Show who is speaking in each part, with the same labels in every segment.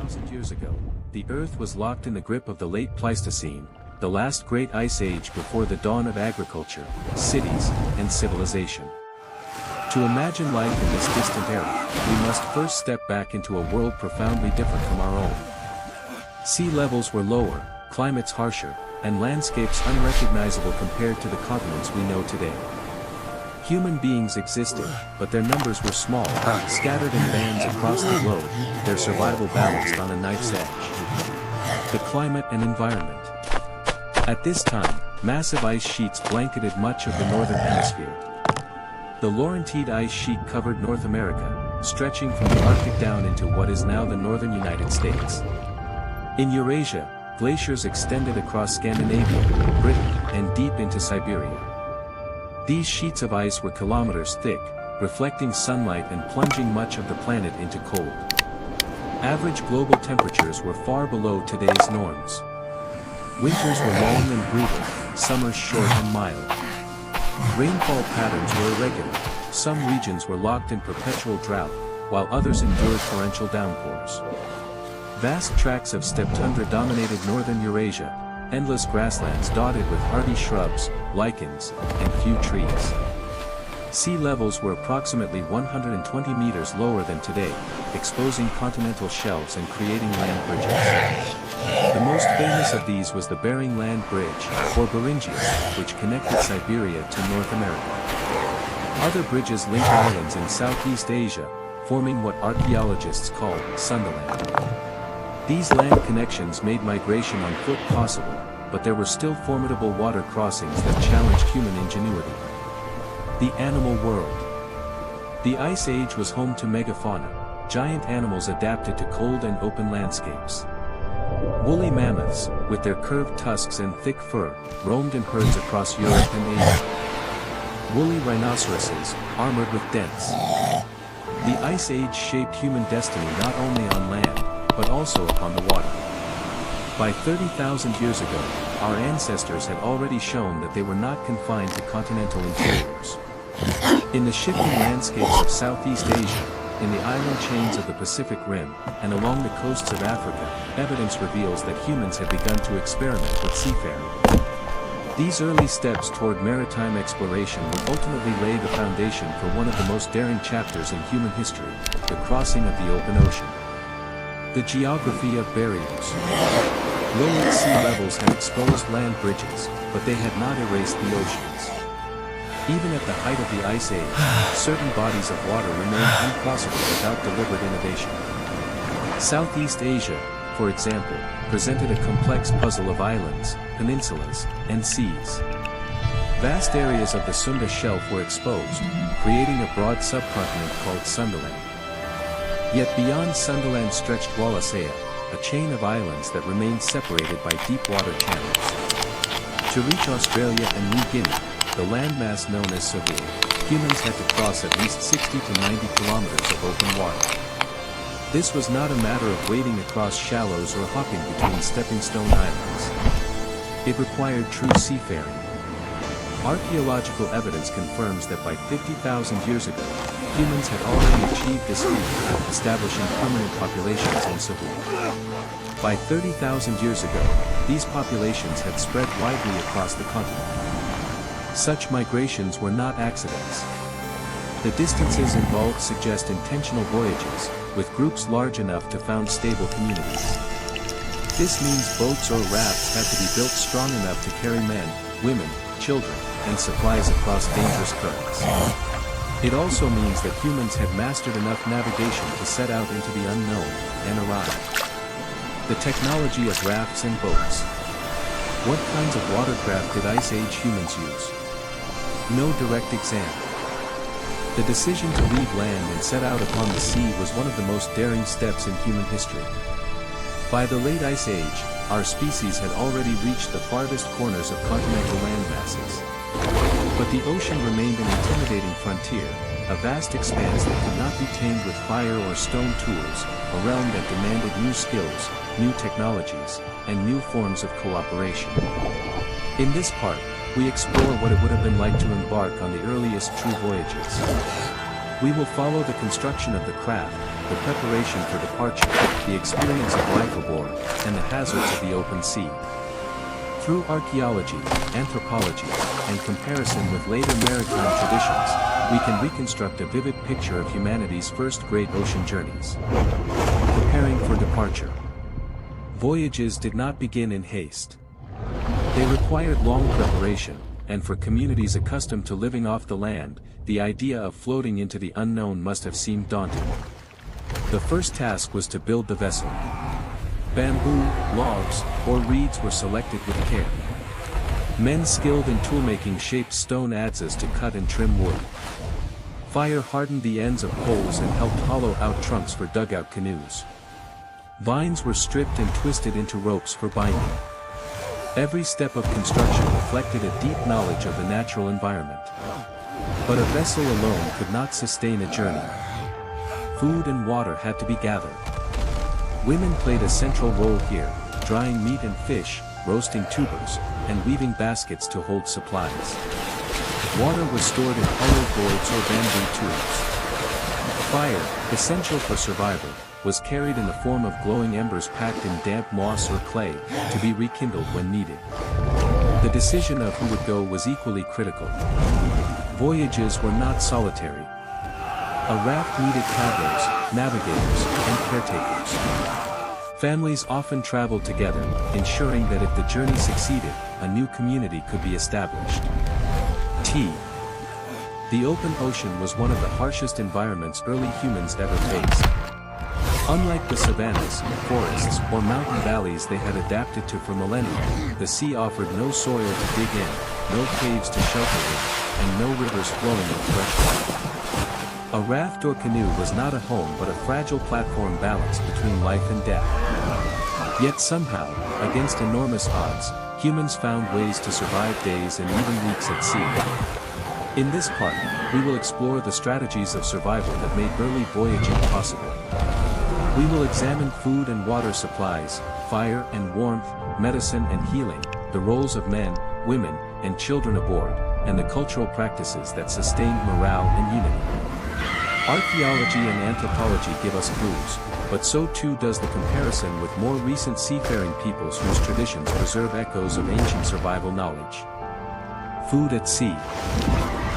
Speaker 1: 50,000 years ago, the Earth was locked in the grip of the late Pleistocene, the last great ice age before the dawn of agriculture, cities, and civilization. To imagine life in this distant era, we must first step back into a world profoundly different from our own. Sea levels were lower, climates harsher, and landscapes unrecognizable compared to the continents we know today. Human beings existed, but their numbers were small, scattered in bands across the globe, their survival balanced on a knife's edge. The climate and environment. At this time, massive ice sheets blanketed much of the northern hemisphere. The Laurentide ice sheet covered North America, stretching from the Arctic down into what is now the northern United States. In Eurasia, glaciers extended across Scandinavia, Britain, and deep into Siberia. These sheets of ice were kilometers thick, reflecting sunlight and plunging much of the planet into cold. Average global temperatures were far below today's norms. Winters were long and brutal, summers short and mild. Rainfall patterns were irregular, some regions were locked in perpetual drought, while others endured torrential downpours. Vast tracts of steppe tundra dominated northern Eurasia, endless grasslands dotted with hardy shrubs, lichens, and few trees. Sea levels were approximately 120 meters lower than today, exposing continental shelves and creating land bridges. The most famous of these was the Bering Land Bridge, or Beringia, which connected Siberia to North America. Other bridges linked islands in Southeast Asia, forming what archaeologists call Sundaland. These land connections made migration on foot possible, but there were still formidable water crossings that challenged human ingenuity. The animal world. The Ice Age was home to megafauna, giant animals adapted to cold and open landscapes. Woolly mammoths, with their curved tusks and thick fur, roamed in herds across Europe and Asia. Woolly rhinoceroses, armored with dents. The Ice Age shaped human destiny not only on land, but also upon the water. By 30,000 years ago, our ancestors had already shown that they were not confined to continental interiors. In the shifting landscapes of Southeast Asia, in the island chains of the Pacific Rim, and along the coasts of Africa, evidence reveals that humans had begun to experiment with seafaring. These early steps toward maritime exploration would ultimately lay the foundation for one of the most daring chapters in human history, the crossing of the open ocean. The geography of barriers. Lowered sea levels had exposed land bridges, but they had not erased the oceans. Even at the height of the Ice Age, certain bodies of water remained uncrossable without deliberate innovation. Southeast Asia, for example, presented a complex puzzle of islands, peninsulas, and seas. Vast areas of the Sunda Shelf were exposed, creating a broad subcontinent called Sundaland. Yet beyond Sundaland stretched Wallacea, a chain of islands that remained separated by deep water channels. To reach Australia and New Guinea, the landmass known as Sahul, humans had to cross at least 60 to 90 kilometers of open water. This was not a matter of wading across shallows or hopping between stepping stone islands. It required true seafaring. Archaeological evidence confirms that by 50,000 years ago, humans had already achieved this feat, establishing permanent populations in Sahul. By 30,000 years ago, these populations had spread widely across the continent. Such migrations were not accidents. The distances involved suggest intentional voyages, with groups large enough to found stable communities. This means boats or rafts had to be built strong enough to carry men, women, children, and supplies across dangerous currents. It also means that humans had mastered enough navigation to set out into the unknown, and arrive. The technology of rafts and boats. What kinds of watercraft did Ice Age humans use? No direct exam. The decision to leave land and set out upon the sea was one of the most daring steps in human history. By the late Ice Age, our species had already reached the farthest corners of continental land masses. But the ocean remained an intimidating frontier, a vast expanse that could not be tamed with fire or stone tools, a realm that demanded new skills, new technologies, and new forms of cooperation. In this part, we explore what it would have been like to embark on the earliest true voyages. We will follow the construction of the craft, the preparation for departure, the experience of life aboard, and the hazards of the open sea. Through archaeology, anthropology, and comparison with later maritime traditions, we can reconstruct a vivid picture of humanity's first great ocean journeys. Preparing for departure. Voyages did not begin in haste. They required long preparation, and for communities accustomed to living off the land, the idea of floating into the unknown must have seemed daunting. The first task was to build the vessel. Bamboo, logs, or reeds were selected with care. Men skilled in toolmaking shaped stone adzes to cut and trim wood. Fire hardened the ends of poles and helped hollow out trunks for dugout canoes. Vines were stripped and twisted into ropes for binding. Every step of construction reflected a deep knowledge of the natural environment. But a vessel alone could not sustain a journey. Food and water had to be gathered. Women played a central role here, drying meat and fish, roasting tubers, and weaving baskets to hold supplies. Water was stored in hollow gourds or bamboo tubes. Fire, essential for survival, was carried in the form of glowing embers packed in damp moss or clay, to be rekindled when needed. The decision of who would go was equally critical. Voyages were not solitary. A raft needed paddlers, navigators, and caretakers. Families often traveled together, ensuring that if the journey succeeded, a new community could be established. The open ocean was one of the harshest environments early humans ever faced. Unlike the savannas, forests, or mountain valleys they had adapted to for millennia, the sea offered no soil to dig in, no caves to shelter in, and no rivers flowing with fresh water. A raft or canoe was not a home but a fragile platform balanced between life and death. Yet somehow, against enormous odds, humans found ways to survive days and even weeks at sea. In this part, we will explore the strategies of survival that made early voyaging possible. We will examine food and water supplies, fire and warmth, medicine and healing, the roles of men, women, and children aboard, and the cultural practices that sustained morale and unity. Archaeology and anthropology give us clues, but so too does the comparison with more recent seafaring peoples whose traditions preserve echoes of ancient survival knowledge. Food at sea.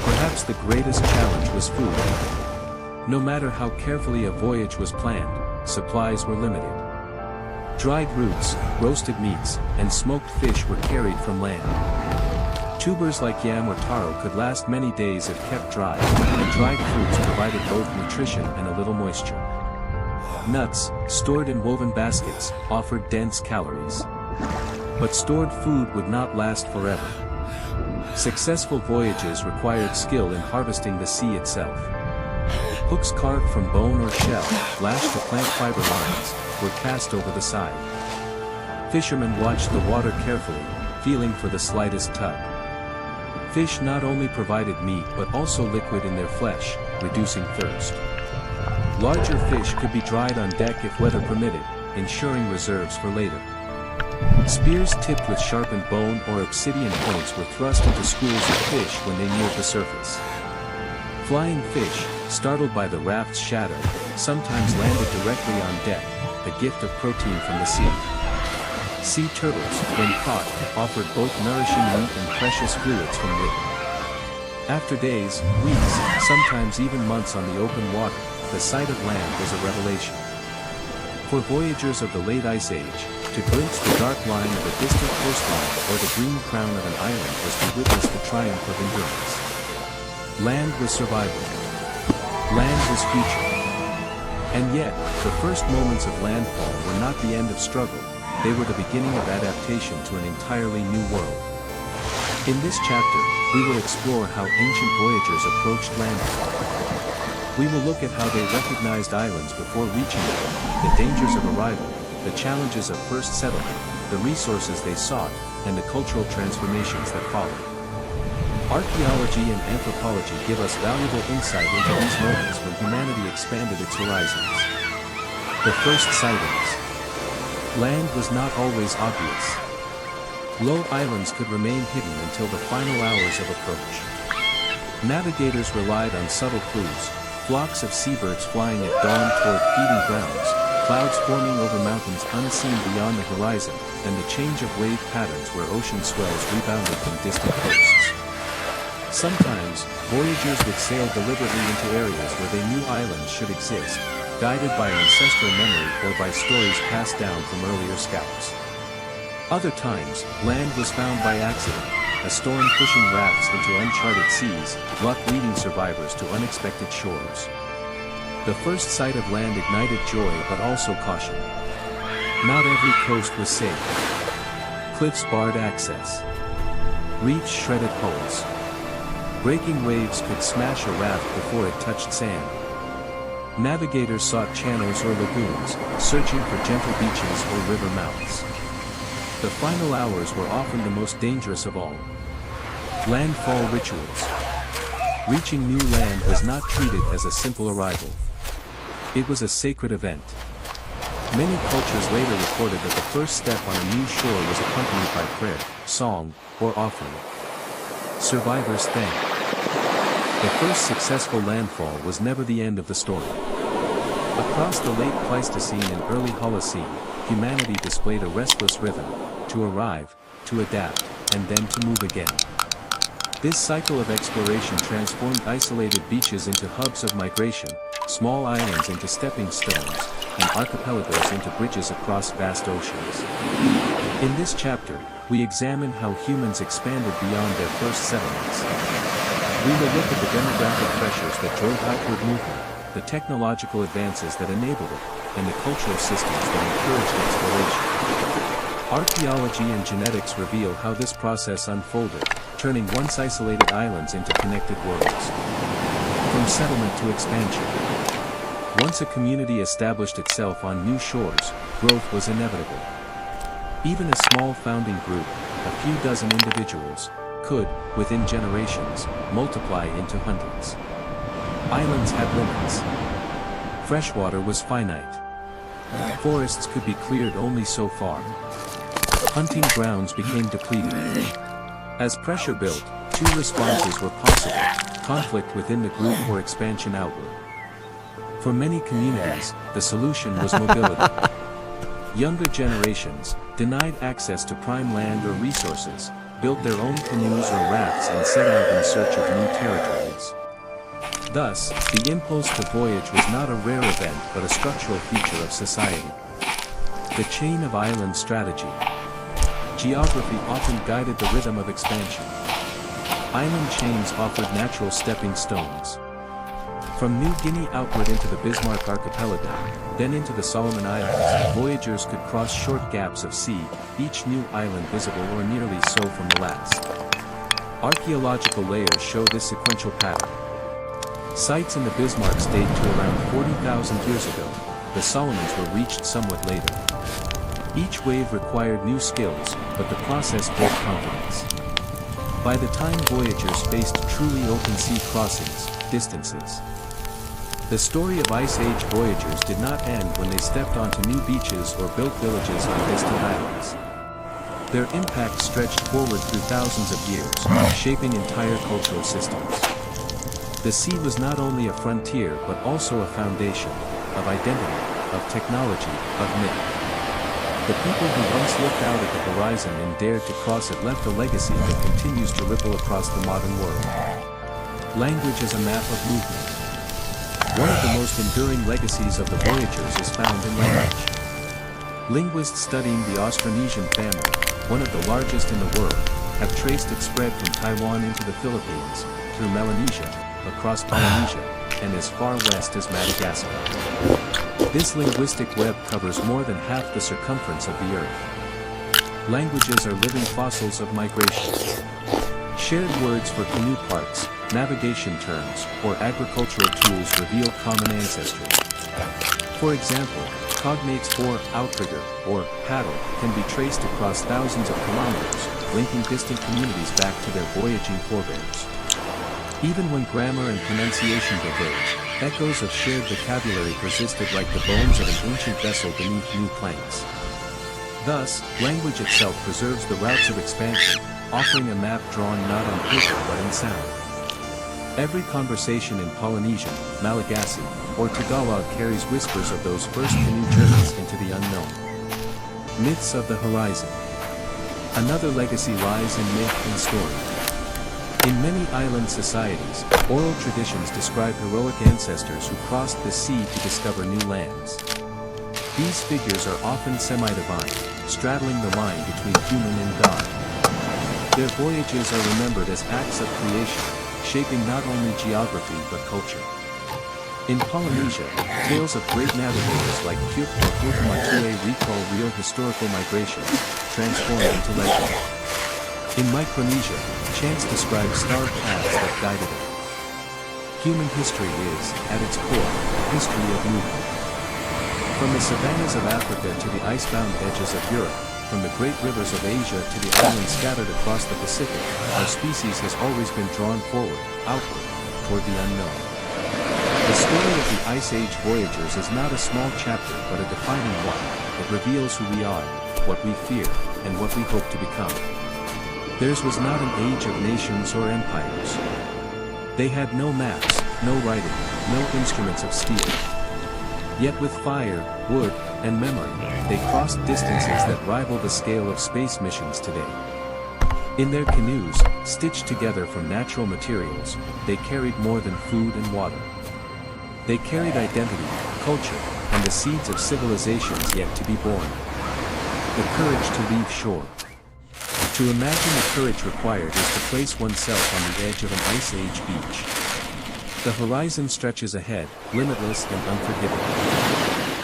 Speaker 1: Perhaps the greatest challenge was food. No matter how carefully a voyage was planned, supplies were limited. Dried roots, roasted meats, and smoked fish were carried from land. Tubers like yam or taro could last many days if kept dry, and dried fruits provided both nutrition and a little moisture. Nuts, stored in woven baskets, offered dense calories. But stored food would not last forever. Successful voyages required skill in harvesting the sea itself. Hooks carved from bone or shell, lashed to plant fiber lines, were cast over the side. Fishermen watched the water carefully, feeling for the slightest tug. Fish not only provided meat but also liquid in their flesh, reducing thirst. Larger fish could be dried on deck if weather permitted, ensuring reserves for later. Spears tipped with sharpened bone or obsidian points were thrust into schools of fish when they neared the surface. Flying fish, startled by the raft's shadow, sometimes landed directly on deck, a gift of protein from the sea. Sea turtles, when caught, offered both nourishing meat and precious fluids from wit. After days, weeks, sometimes even months on the open water, the sight of land was a revelation. For voyagers of the late Ice Age, to glimpse the dark line of a distant coastline or the green crown of an island was to witness the triumph of endurance. Land was survival. Land was future. And yet, the first moments of landfall were not the end of struggle. They were the beginning of adaptation to an entirely new world. In this chapter, we will explore how ancient voyagers approached landfall. We will look at how they recognized islands before reaching them, the dangers of arrival, the challenges of first settlement, the resources they sought, and the cultural transformations that followed. Archaeology and anthropology give us valuable insight into these moments when humanity expanded its horizons. The first sightings. Land was not always obvious. Low islands could remain hidden until the final hours of approach. Navigators relied on subtle clues, flocks of seabirds flying at dawn toward feeding grounds, clouds forming over mountains unseen beyond the horizon, and the change of wave patterns where ocean swells rebounded from distant coasts. Sometimes, voyagers would sail deliberately into areas where they knew islands should exist, guided by ancestral memory or by stories passed down from earlier scouts. Other times, land was found by accident, a storm pushing rafts into uncharted seas, luck leading survivors to unexpected shores. The first sight of land ignited joy but also caution. Not every coast was safe. Cliffs barred access. Reefs shredded hulls. Breaking waves could smash a raft before it touched sand. Navigators sought channels or lagoons, searching for gentle beaches or river mouths. The final hours were often the most dangerous of all. Landfall rituals. Reaching new land was not treated as a simple arrival. It was a sacred event. Many cultures later reported that the first step on a new shore was accompanied by prayer, song, or offering. Survivors thanked. The first successful landfall was never the end of the story. Across the late Pleistocene and early Holocene, humanity displayed a restless rhythm, to arrive, to adapt, and then to move again. This cycle of exploration transformed isolated beaches into hubs of migration, small islands into stepping stones, and archipelagos into bridges across vast oceans. In this chapter, we examine how humans expanded beyond their first settlements. We will look at the demographic pressures that drove outward movement, the technological advances that enabled it, and the cultural systems that encouraged exploration. Archaeology and genetics reveal how this process unfolded, turning once isolated islands into connected worlds. From settlement to expansion. Once a community established itself on new shores, growth was inevitable. Even a small founding group, a few dozen individuals, could, within generations, multiply into hundreds. Islands had limits. Freshwater was finite. Forests could be cleared only so far. Hunting grounds became depleted. As pressure built, two responses were possible: conflict within the group or expansion outward. For many communities, the solution was mobility. Younger generations, denied access to prime land or resources, built their own canoes or rafts and set out in search of new territories. Thus, the impulse to voyage was not a rare event but a structural feature of society. The chain of island strategy. Geography often guided the rhythm of expansion. Island chains offered natural stepping stones. From New Guinea outward into the Bismarck Archipelago, then into the Solomon Islands, voyagers could cross short gaps of sea, each new island visible or nearly so from the last. Archaeological layers show this sequential pattern. Sites in the Bismarck date to around 40,000 years ago. The Solomons were reached somewhat later. Each wave required new skills, but the process built confidence. By the time voyagers faced truly open sea crossings, distances. The story of Ice Age voyagers did not end when they stepped onto new beaches or built villages on distant islands. Their impact stretched forward through thousands of years, shaping entire cultural systems. The sea was not only a frontier but also a foundation, of identity, of technology, of myth. The people who once looked out at the horizon and dared to cross it left a legacy that continues to ripple across the modern world. Language as a map of movement. One of the most enduring legacies of the voyagers is found in language. Linguists studying the Austronesian family, one of the largest in the world, have traced its spread from Taiwan into the Philippines, through Melanesia, across Polynesia, and as far west as Madagascar. This linguistic web covers more than half the circumference of the Earth. Languages are living fossils of migration. Shared words for canoe parts, navigation terms, or agricultural tools reveal common ancestry. For example, cognates for outrigger, or paddle, can be traced across thousands of kilometers, linking distant communities back to their voyaging forebears. Even when grammar and pronunciation diverge, echoes of shared vocabulary persisted like the bones of an ancient vessel beneath new planks. Thus, language itself preserves the routes of expansion, offering a map drawn not on paper but in sound. Every conversation in Polynesian, Malagasy, or Tagalog carries whispers of those first canoe journeys into the unknown. Myths of the horizon. Another legacy lies in myth and story. In many island societies, oral traditions describe heroic ancestors who crossed the sea to discover new lands. These figures are often semi-divine, straddling the line between human and God. Their voyages are remembered as acts of creation, shaping not only geography but culture. In Polynesia, tales of great navigators like Cook or Hutamatue recall real historical migrations, transformed into legend. In Micronesia, chants describe starred paths that guided it. Human history is, at its core, a history of movement. From the savannas of Africa to the icebound edges of Europe, from the great rivers of Asia to the islands scattered across the Pacific, our species has always been drawn forward, outward, toward the unknown. The story of the Ice Age voyagers is not a small chapter but a defining one. It reveals who we are, what we fear, and what we hope to become. Theirs was not an age of nations or empires. They had no maps, no writing, no instruments of steel. Yet with fire, wood, and memory, they crossed distances that rival the scale of space missions today. In their canoes, stitched together from natural materials, they carried more than food and water. They carried identity, culture, and the seeds of civilizations yet to be born. The courage to leave shore. To imagine the courage required is to place oneself on the edge of an Ice Age beach. The horizon stretches ahead, limitless and unforgiving.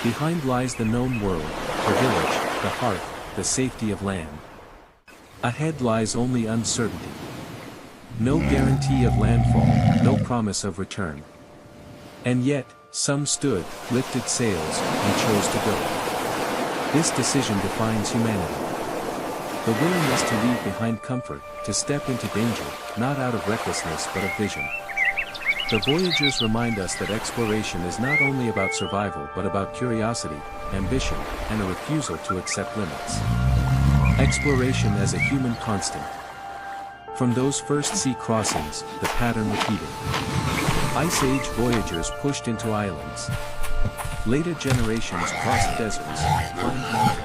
Speaker 1: Behind lies the known world, the village, the hearth, the safety of land. Ahead lies only uncertainty. No guarantee of landfall, no promise of return. And yet, some stood, lifted sails, and chose to go. This decision defines humanity. The willingness to leave behind comfort, to step into danger, not out of recklessness but of vision. The voyagers remind us that exploration is not only about survival but about curiosity, ambition, and a refusal to accept limits. Exploration as a human constant. From those first sea crossings, the pattern repeated. Ice Age voyagers pushed into islands. Later generations crossed deserts, climbed mountains,